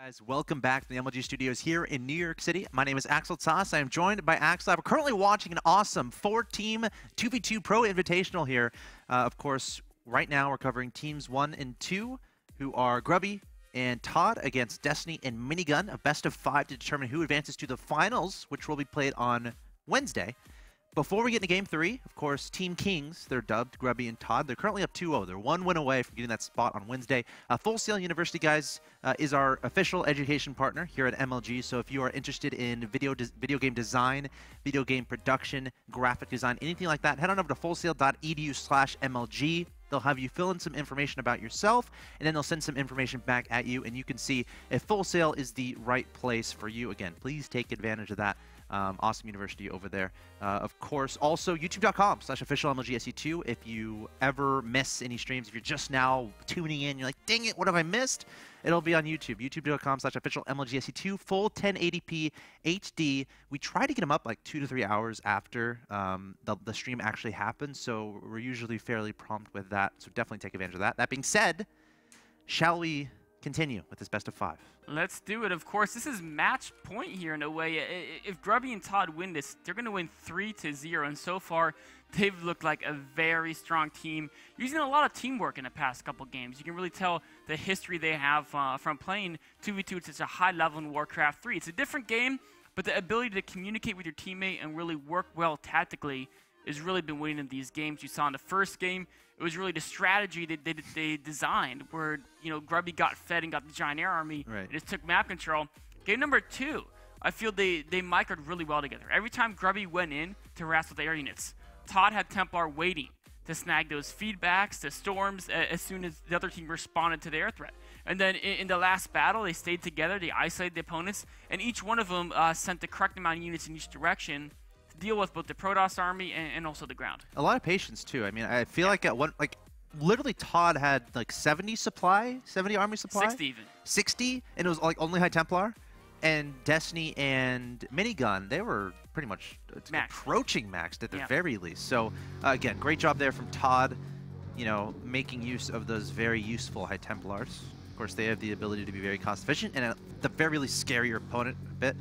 Guys, welcome back to the MLG Studios here in New York City. My name is axeltoss. I am joined by axslav. We're currently watching an awesome 4-team 2v2 Pro Invitational here. Of course, right now we're covering teams 1 and 2, who are Grubby and ToD against Destiny and Minigun, a best of 5 to determine who advances to the finals, which will be played on Wednesday. Before we get into Game 3, of course, Team Kings, they're dubbed, Grubby and ToD. They're currently up 2-0. They're 1 win away from getting that spot on Wednesday. Full Sail University, guys, is our official education partner here at MLG. So if you are interested in video game design, video game production, graphic design, anything like that, head on over to fullsail.edu/MLG. They'll have you fill in some information about yourself, and then they'll send some information back at you, and you can see if Full Sail is the right place for you. Again, please take advantage of that. Awesome university over there. Of course, also youtube.com/officialmlgsc2. If you ever miss any streams, if you're just now tuning in, you're like, dang it, what have I missed? It'll be on YouTube. youtube.com/officialmlgsc2, full 1080p HD. We try to get them up like 2 to 3 hours after the stream actually happens, so we're usually fairly prompt with that, so definitely take advantage of that. That being said, shall we continue with this best of 5? Let's do it. Of course, this is match point here in a way. If Grubby and ToD win this, they're going to win 3-0. And so far, they've looked like a very strong team, using a lot of teamwork in the past couple games. You can really tell the history they have from playing 2v2 at such a high level in Warcraft 3. It's a different game, but the ability to communicate with your teammate and really work well tactically has really been winning in these games. You saw in the first game, it was really the strategy that they designed, where Grubby got fed and got the giant air army. Right. It just took map control. Game number 2, I feel they microed really well together. Every time Grubby went in to harass with the air units, ToD had Templar waiting to snag those feedbacks, the storms, as soon as the other team responded to the air threat. And then in the last battle, they stayed together, they isolated the opponents, and each one of them sent the correct amount of units in each direction to deal with both the Protoss army and also the ground. A lot of patience too. I mean, I feel like at one, literally ToD had like 70 army supply? 60 even. 60, and it was like only High Templar. And Destiny and Minigun, they were pretty much approaching maxed at the very least. So again, great job there from ToD, making use of those very useful High Templars. Of course, they have the ability to be very cost efficient and at the very least scare your opponent a bit.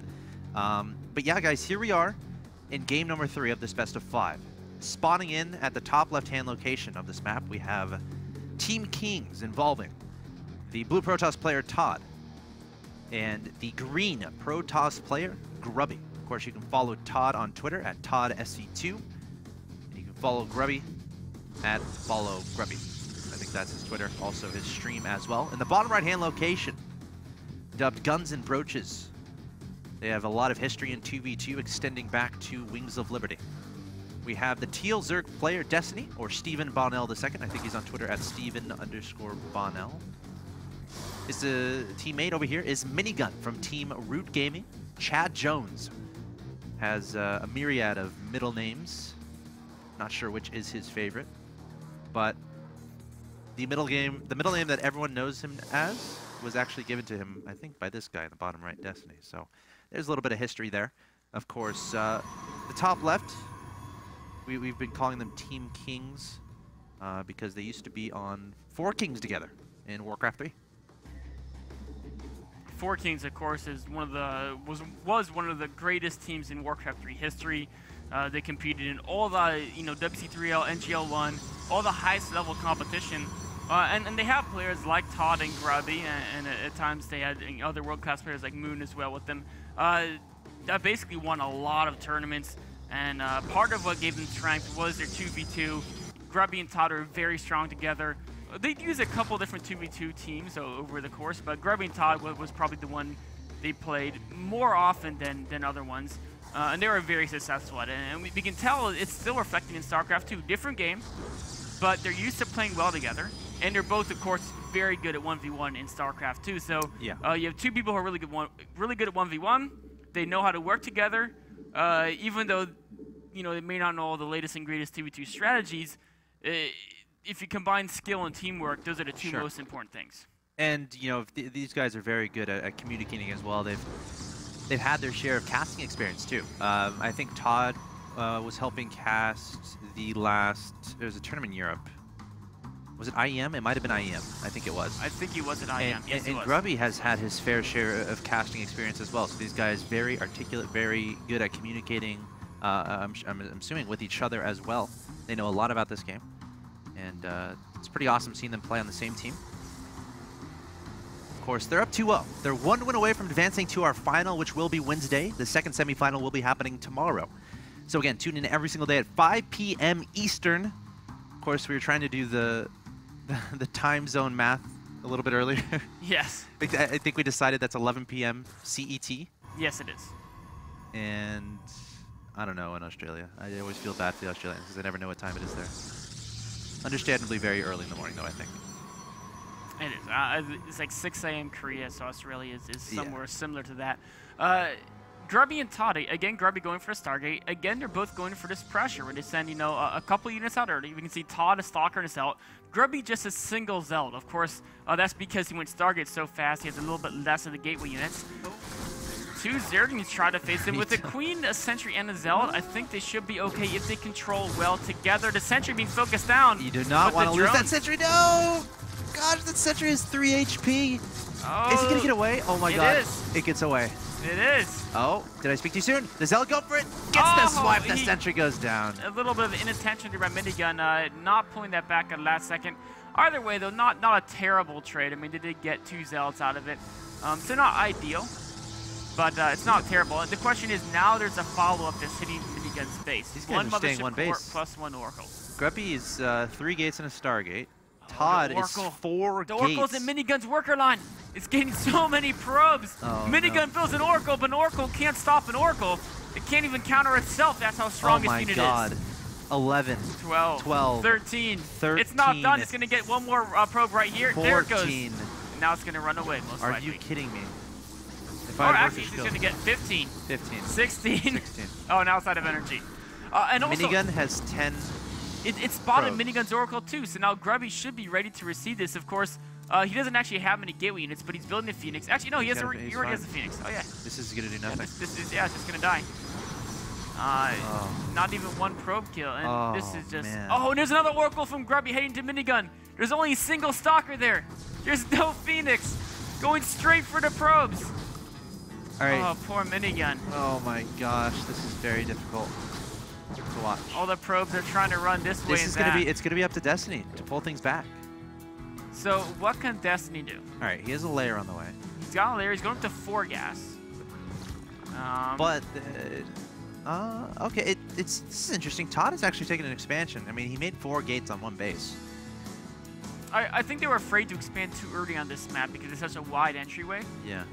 But yeah, guys, here we are in game number 3 of this best of 5. Spawning in at the top left-hand location of this map, we have Team Kings involving the blue Protoss player ToD and the green Protoss player Grubby. Of course, you can follow ToD on Twitter at ToDSC2. And you can follow Grubby at followGrubby. I think that's his Twitter, also his stream as well. In the bottom right-hand location, dubbed Guns and Brooches. They have a lot of history in 2v2 extending back to Wings of Liberty. We have the Teal Zerg player Destiny, or Steven Bonnell II. I think he's on Twitter at Steven_Bonnell. His teammate over here is Minigun from Team Root Gaming. Chad Jones has a myriad of middle names. Not sure which is his favorite, but the middle name that everyone knows him as was actually given to him, I think, by this guy in the bottom right, Destiny. So there's a little bit of history there. Of course, the top left, we've been calling them Team Kings because they used to be on 4 Kings together in Warcraft 3. 4 Kings, of course, is was one of the greatest teams in Warcraft 3 history. They competed in all the WC3L, NGL1, all the highest level competition, and they have players like ToD and Grubby, and at times they had other world-class players like Moon as well with them. That basically won a lot of tournaments, and part of what gave them strength was their 2v2. Grubby and ToD are very strong together. They'd use a couple different 2v2 teams over the course, but Grubby and ToD was probably the one they played more often than other ones. And they were very successful at it. And we can tell it's still reflecting in StarCraft 2. Different game, but they're used to playing well together. And they're both, of course, very good at 1v1 in StarCraft 2. So you have 2 people who are really good at 1v1. They know how to work together. Even though they may not know all the latest and greatest 2v2 strategies, if you combine skill and teamwork, those are the 2 most important things. And these guys are very good at communicating as well. They've had their share of casting experience too. I think ToD was helping cast the last. There was a tournament in Europe. Was it IEM? It might have been IEM. I think it was. I think he was at IEM. Yes, and Grubby has had his fair share of casting experience as well. So these guys very articulate, very good at communicating. I'm assuming with each other as well. They know a lot about this game, and it's pretty awesome seeing them play on the same team. Of course, they're up 2-0. They're 1 win away from advancing to our final, which will be Wednesday. The second semifinal will be happening tomorrow. So again, tune in every single day at 5 p.m. Eastern. Of course, we were trying to do the time zone math a little bit earlier. Yes. I think we decided that's 11 p.m. CET. Yes, it is. And I don't know in Australia. I always feel bad for the Australians because I never know what time it is there. Understandably very early in the morning, though, I think. It is. It's like 6 a.m. Korea, so Australia is somewhere similar to that. Grubby and ToD, again, Grubby going for a Stargate. Again, they're both going for this pressure where they send, you know, a couple units out early. We can see ToD, a Stalker, and a Zelt. Grubby just a single Zelt. Of course, that's because he went Stargate so fast. He has a little bit less of the gateway units. 2-0, he's trying to face him with a Queen, a Sentry, and a Zelt. I think they should be okay if they control well together. The Sentry being focused down. You do not want to lose that Sentry. No! Gosh, that Sentry is 3 HP. Oh, is he going to get away? Oh my god. It is. It gets away. It is. Oh, did I speak too soon? Does Zelt go for it? Gets the swipe. The Sentry goes down. A little bit of inattention to my Minigun, not pulling that back at the last second. Either way, though, not a terrible trade. I mean, they did get 2 Zelts out of it. So not ideal, but it's not terrible. The question is, now there's a follow-up that's hitting Minigun's base. These guys are staying one base. Plus 1 Oracle. Grubby is 3 gates and a Stargate. ToD is 4 gates. The Oracle's in Minigun's worker line. It's getting so many probes. Oh, Minigun fills an Oracle, but an Oracle can't stop an Oracle. It can't even counter itself. That's how strong its unit is. Oh my god. 11. 12. 13. It's not done. It's going to get one more probe right here. 14. There it goes. And now it's going to run away, most likely. Are you kidding me? Or actually, it's going to get 15. 15. 16. 16. Oh, now it's out of energy. And also, Minigun has 10. It spotted Minigun's Oracle too, so now Grubby should be ready to receive this. Of course, he doesn't actually have many gateway units, but he's building a Phoenix. Actually, no, he already has a Phoenix. Oh yeah. This is gonna do nothing. This is it's just gonna die. Not even 1 probe kill, and this is just. Man. Oh, and there's another Oracle from Grubby heading to Minigun. There's only a single Stalker there. There's no Phoenix, going straight for the probes. All right. Oh, poor Minigun. Oh my gosh, this is very difficult to watch. All the probes are trying to run this way. This is it's gonna be up to Destiny to pull things back. So what can Destiny do? All right, he has a layer on the way. He's got a layer. He's going up to 4 gas. But okay, this is interesting. ToD is actually taking an expansion. I mean, he made 4 gates on 1 base. I think they were afraid to expand too early on this map because it's such a wide entryway. Yeah.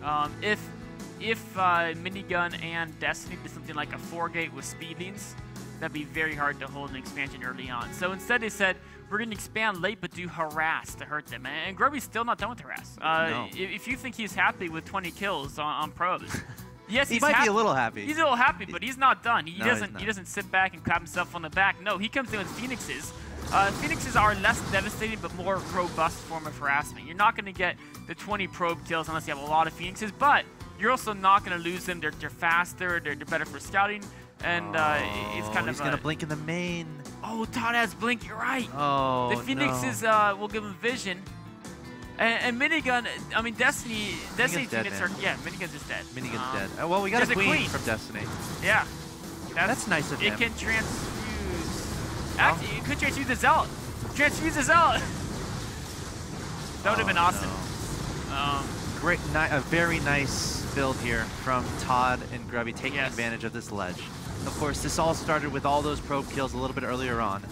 If Minigun and Destiny did something like a 4-gate with speedings, that'd be very hard to hold an expansion early on. So instead they said, we're going to expand late but do harass to hurt them. And Grubby's still not done with harass. No. If you think he's happy with 20 kills on probes, yes, he might be a little happy. He's a little happy, but he's not done. He No, he doesn't sit back and clap himself on the back. No, he comes in with Phoenixes. Phoenixes are less devastating but more robust form of harassment. You're not going to get the 20 probe kills unless you have a lot of Phoenixes, but you're also not going to lose them. They're faster, they're better for scouting, and it's kind of he's going to blink in the main. Oh, ToD has blink, you're right. Oh, the Phoenixes will give him vision. And Minigun, I mean, Destiny's units are, Minigun's just dead. Minigun's dead. Well, we got a queen from Destiny. Yeah. That's nice of him. It can transfuse. Actually, it could transfuse the Zealot. Transfuse the Zealot. That would have been awesome. No. Great, a very nice build here from ToD and Grubby taking advantage of this ledge. Of course, this all started with all those probe kills a little bit earlier on.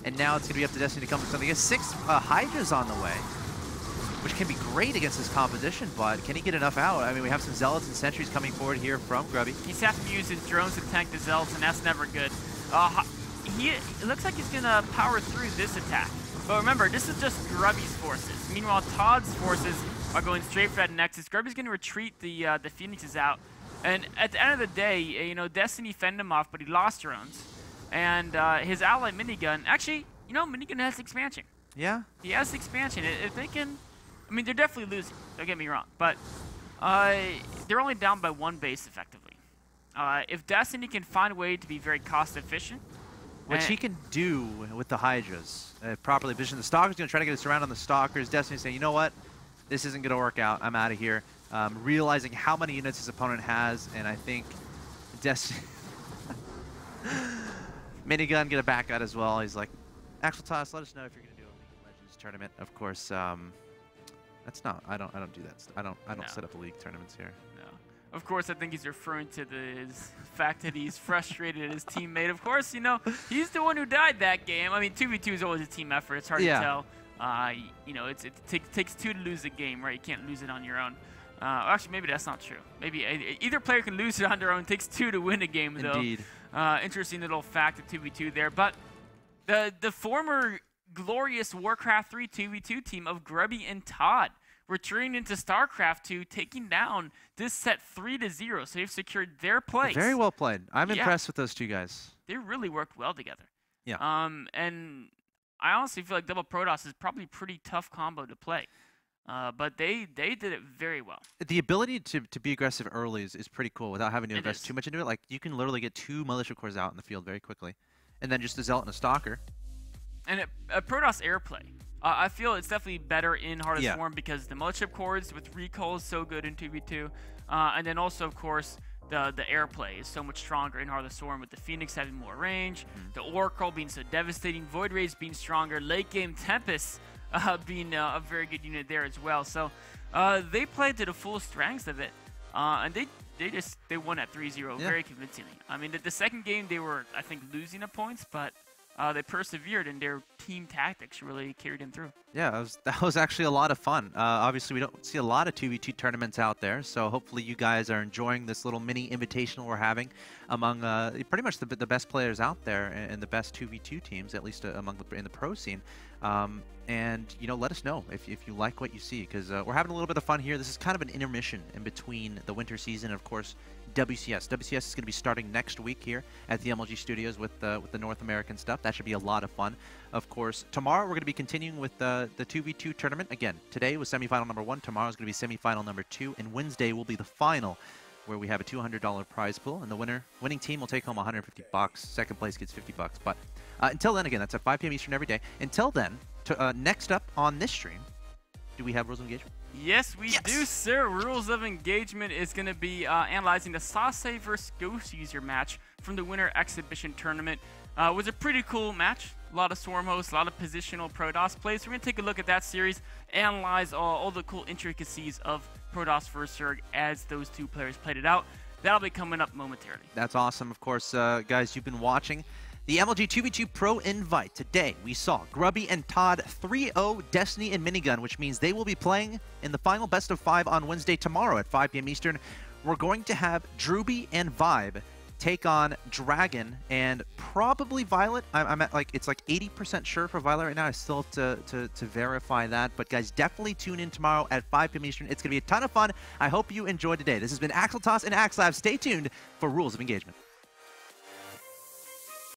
And now it's going to be up to Destiny to come with something. He has 6 Hydras on the way, which can be great against this composition, but can he get enough out? I mean, we have some Zealots and Sentries coming forward here from Grubby. He's having to use his drones to tank the Zealots, and that's never good. It looks like he's going to power through this attack. But remember, this is just Grubby's forces. Meanwhile, ToD's forces are going straight for that Nexus. Grubby's going to retreat the Phoenixes out. And at the end of the day, you know, Destiny fended him off, but he lost drones. And his ally Minigun, actually, you know, Minigun has expansion. Yeah? He has expansion. If they can, I mean, they're definitely losing, don't get me wrong, but they're only down by 1 base effectively. If Destiny can find a way to be very cost efficient, Which he can do with the Hydras. Properly positioned. The Stalker's going to try to get a surround on the Stalkers. Destiny's saying, you know what? This isn't going to work out. I'm out of here. Realizing how many units his opponent has, and I think Destiny... Minigun get a back out as well. He's like, axeltoss, let us know if you're going to do a League of Legends tournament. Of course, that's not... I don't do that. I don't set up league tournaments here. Of course, I think he's referring to the fact that he's frustrated at his teammate. Of course, you know, he's the one who died that game. I mean, 2v2 is always a team effort. It's hard to tell. You know, it takes two to lose a game, right? You can't lose it on your own. Actually, maybe that's not true. Maybe either player can lose it on their own. It takes two to win a game, though. Indeed. Interesting little fact of 2v2 there. But the former glorious Warcraft 3 2v2 team of Grubby and ToD returning into StarCraft 2, taking down this set 3-0. So they've secured their place. Very well played. I'm impressed with those two guys. They really worked well together. Yeah. And I honestly feel like double Protoss is probably a pretty tough combo to play. But they did it very well. The ability to be aggressive early is pretty cool without having to invest too much into it. Like, you can literally get 2 militia cores out in the field very quickly. And then just a Zealot and a Stalker. And a Protoss airplay. I feel it's definitely better in Heart of Swarm because the militia cores with recall is so good in 2v2. And then also, of course, the airplay is so much stronger in Heart of Swarm with the Phoenix having more range, the Oracle being so devastating, Void Rays being stronger, late game Tempest being a very good unit there as well. So they played to the full strengths of it, and they won at 3-0 very convincingly. I mean, the second game they were, I think, losing at points, but they persevered, and their team tactics really carried them through. Yeah, that was actually a lot of fun. Obviously, we don't see a lot of 2v2 tournaments out there, so hopefully you guys are enjoying this little mini invitational we're having among pretty much the best players out there and the best 2v2 teams, at least in the pro scene. And, you know, let us know if you like what you see, because we're having a little bit of fun here. This is kind of an intermission in between the winter season and, of course, WCS. WCS is going to be starting next week here at the MLG Studios with the North American stuff. That should be a lot of fun. Of course, tomorrow we're going to be continuing with the 2v2 tournament. Again, today was semifinal number 1. Tomorrow is going to be semifinal number 2. And Wednesday will be the final, where we have a $200 prize pool. And the winning team will take home $150. Second place gets $50. But until then, again, that's at 5 p.m. Eastern every day. Until then, next up on this stream, do we have Rules of Engagement? Yes, we do, sir. Rules of Engagement is going to be analyzing the Sase vs. Ghost User match from the Winter Exhibition Tournament. It was a pretty cool match. A lot of Swarm hosts, a lot of positional Protoss plays. We're going to take a look at that series, analyze all the cool intricacies of Protoss vs. Zerg as those two players played it out. That'll be coming up momentarily. That's awesome. Of course, guys, you've been watching the MLG 2v2 Pro Invite. Today, we saw Grubby and ToD 3-0 Destiny and Minigun, which means they will be playing in the final best of 5 on Wednesday tomorrow at 5 p.m. Eastern. We're going to have Drewby and Vibe take on Dragon and probably Violet. I'm at it's like 80% sure for Violet right now. I still have to verify that. But guys, definitely tune in tomorrow at 5 p.m. Eastern. It's going to be a ton of fun. I hope you enjoyed today. This has been axeltoss and axslav. Stay tuned for Rules of Engagement.